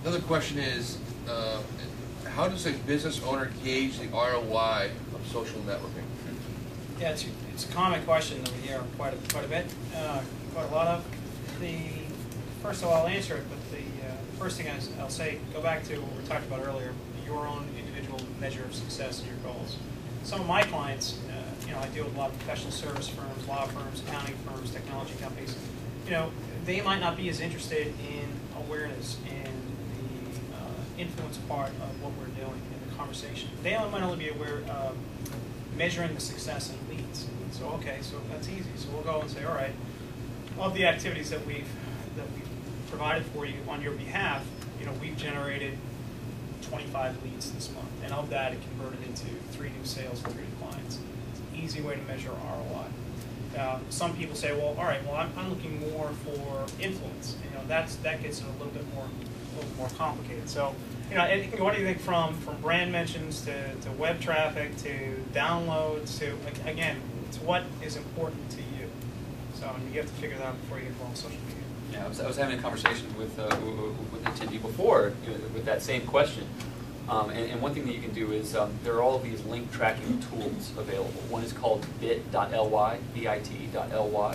Another question is, how does a business owner gauge the ROI of social networking? Yeah, it's a common question that we hear quite a bit, quite a lot of. First of all, I'll answer it, but the first thing I'll say, go back to what we talked about earlier, your own individual measure of success and your goals. Some of my clients, I deal with a lot of professional service firms, law firms, accounting firms, technology companies. They might not be as interested in awareness and the influence part of what we're doing in the conversation. They might only be aware of measuring the success in leads. So okay, so that's easy. So we'll go and say, all right, of the activities that we've provided for you on your behalf, we've generated 25 leads this month, and of that, it converted into 3 new sales and 3 new clients. It's an easy way to measure ROI. Some people say, well, all right, well, I'm looking more for influence. That gets a little bit more complicated. So, what do you think from brand mentions to web traffic to downloads to, again, it's what is important to you. So you have to figure that out before you get involved in social media. Yeah, I was having a conversation with an attendee before with that same question. And one thing that you can do is there are all of these link tracking tools available. One is called bit.ly, bit.ly.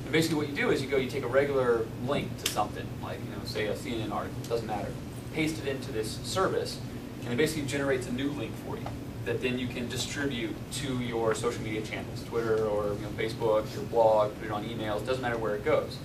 And basically what you do is you take a regular link to something, like say a CNN article, doesn't matter, paste it into this service, and it basically generates a new link for you that then you can distribute to your social media channels, Twitter or Facebook, your blog, put it on emails, doesn't matter where it goes.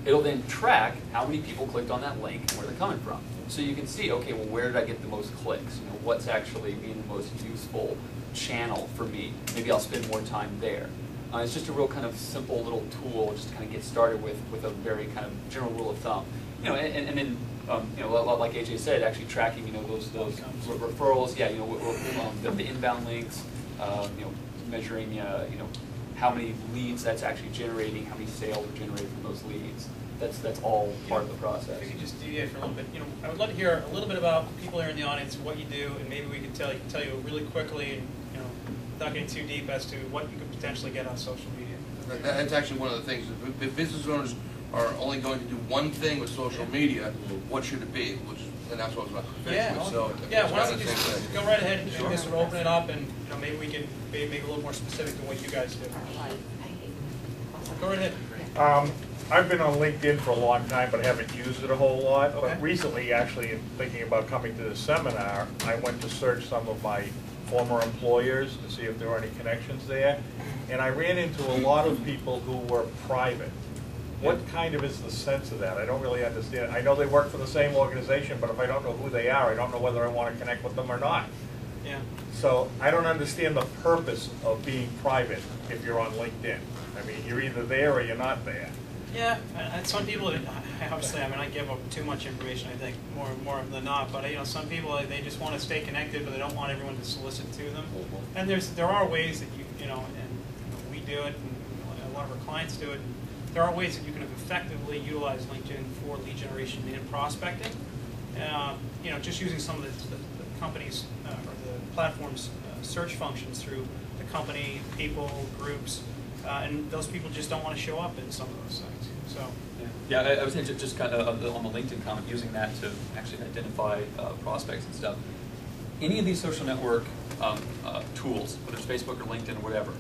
It'll then track how many people clicked on that link and where they're coming from. So you can see, okay, well, where did I get the most clicks? What's actually being the most useful channel for me? Maybe I'll spend more time there. It's just a real kind of simple little tool just to kind of get started with a very kind of general rule of thumb. And then like AJ said, actually tracking those referrals, yeah, the inbound links, measuring how many leads that's actually generating, how many sales are generated from those leads. That's all part of the process. If you could just deviate for a little bit, I would love to hear a little bit about people here in the audience, what you do, and maybe we could tell you really quickly, and without getting too deep, as to what you could potentially get on social media. That's actually one of the things. If business owners are only going to do one thing with social media, what should it be? And that's what I was about to finish with. So why don't you just go right ahead and just open it up, and maybe we can make it a little more specific to what you guys do. Go right ahead. I've been on LinkedIn for a long time, but haven't used it a whole lot. Okay. But recently, actually, in thinking about coming to this seminar, I went to search some of my former employers to see if there were any connections there. And I ran into a lot of people who were private. What kind of is the sense of that? I don't really understand. I know they work for the same organization, but if I don't know who they are, I don't know whether I want to connect with them or not. Yeah. So I don't understand the purpose of being private if you're on LinkedIn. I mean, you're either there or you're not there. Yeah, and some people, obviously, I give up too much information, I think, more than not, but some people, they just want to stay connected, but they don't want everyone to solicit to them. And there are ways that and we do it, and a lot of our clients do it. There are ways that you can effectively utilize LinkedIn for lead generation and prospecting. Just using some of the company's or the platform's search functions through the company, people, groups, and those people just don't want to show up in some of those sites. So yeah, I would say just kind of on the LinkedIn comment, using that to actually identify prospects and stuff. Any of these social network tools, whether it's Facebook or LinkedIn or whatever,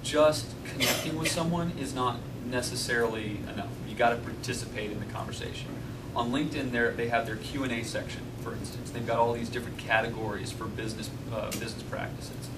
just connecting with someone is not necessarily enough. You got to participate in the conversation. On LinkedIn, they have their Q&A section, for instance. They've got all these different categories for business practices.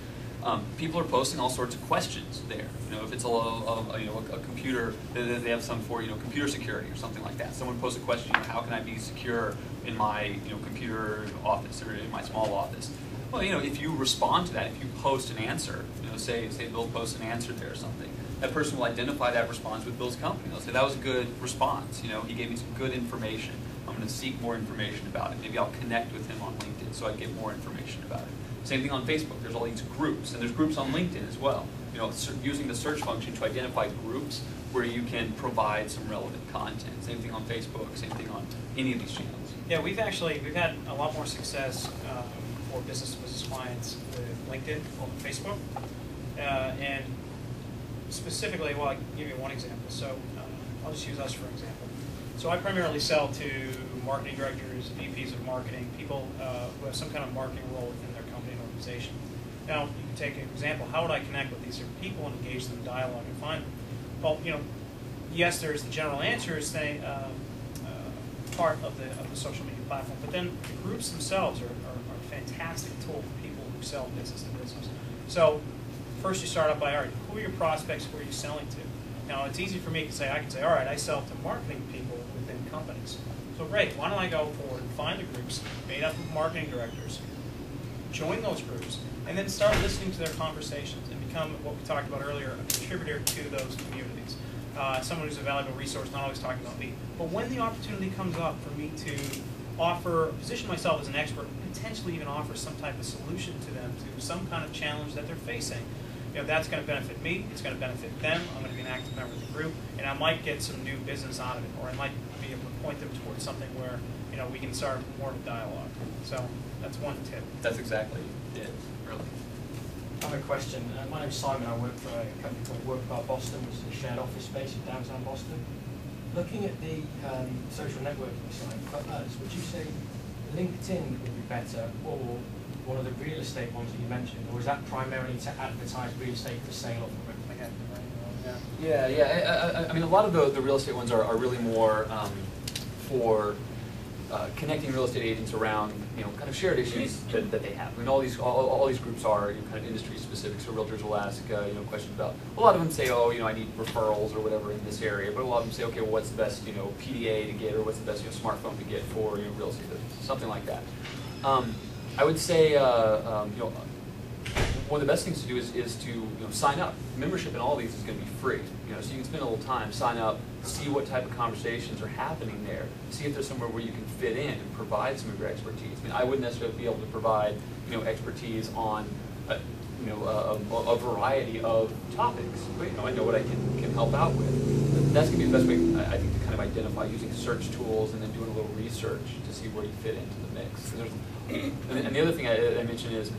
People are posting all sorts of questions there. If it's a computer, they have some for computer security or something like that. Someone posts a question, how can I be secure in my computer office or in my small office? Well, if you respond to that, if you post an answer, say Bill posts an answer there or something, that person will identify that response with Bill's company. They'll say that was a good response. He gave me some good information. I'm going to seek more information about it. Maybe I'll connect with him on LinkedIn so I get more information about it. Same thing on Facebook. There's all these groups, and there's groups on LinkedIn as well. Using the search function to identify groups where you can provide some relevant content. Same thing on Facebook. Same thing on any of these channels. yeah, we've had a lot more success for business clients with LinkedIn over Facebook, and specifically, well, I'll give you one example. So I'll just use us for example. So I primarily sell to marketing directors, VPs of marketing, people who have some kind of marketing role within their company and organization. Now, you can take an example. How would I connect with these different people and engage them in dialogue and find them? Well, yes, there's the general answers saying part of the social media platform, but then the groups themselves are a fantastic tool for people who sell business to business. So first you start out by, all right, who are your prospects, who are you selling to? Now, it's easy for me to say, I can say, all right, I sell to marketing people within companies. So great, why don't I go forward and find the groups made up of marketing directors, join those groups, and then start listening to their conversations and become what we talked about earlier, a contributor to those communities. Someone who's a valuable resource, not always talking about me. But when the opportunity comes up for me to position myself as an expert, potentially even offer some type of solution to them, to some kind of challenge that they're facing, that's going to benefit me, it's going to benefit them, I'm going to be an active member of the group, and I might get some new business out of it, or I might be able to point them towards something where, we can start more of a dialogue. So that's one tip. That's exactly it, really. I have a question. My name's Simon. I work for a company called Workbar Boston, which is a shared office space in downtown Boston. Looking at the social networking side for us, would you say LinkedIn would be better, or one of the real estate ones that you mentioned, or is that primarily to advertise real estate for sale or for rental? Yeah. I mean, a lot of the real estate ones are really more for connecting real estate agents around, kind of shared issues that they have. I mean, all these groups are kind of industry specific. So realtors will ask, questions about. A lot of them say, oh, I need referrals or whatever in this area. But a lot of them say, okay, well, what's the best, PDA to get, or what's the best, smartphone to get for, real estate business, something like that. I would say, one of the best things to do is to sign up. Membership in all of these is going to be free. So you can spend a little time, sign up, see what type of conversations are happening there, see if there's somewhere where you can fit in and provide some of your expertise. I mean, I wouldn't necessarily be able to provide expertise on a variety of topics, but I know what I can help out with. That's going to be the best way, I think, to kind of identify using search tools and then doing a little research to see where you fit into the mix. And the other thing I mentioned is,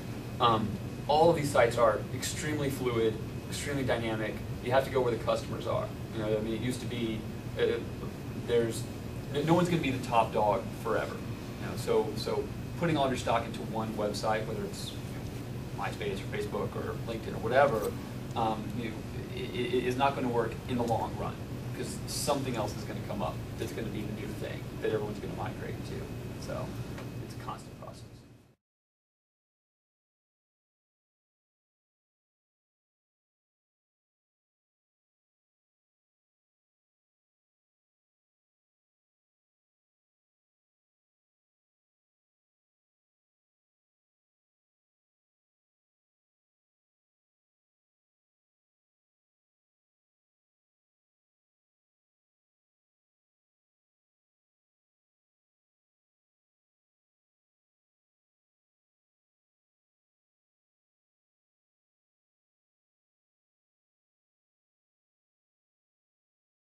all of these sites are extremely fluid, extremely dynamic. You have to go where the customers are. I mean, it used to be, no one's going to be the top dog forever. So putting all your stock into one website, whether it's MySpace or Facebook or LinkedIn or whatever, is not going to work in the long run, because something else is going to come up that's going to be the new thing that everyone's going to migrate to. So it's a constant process.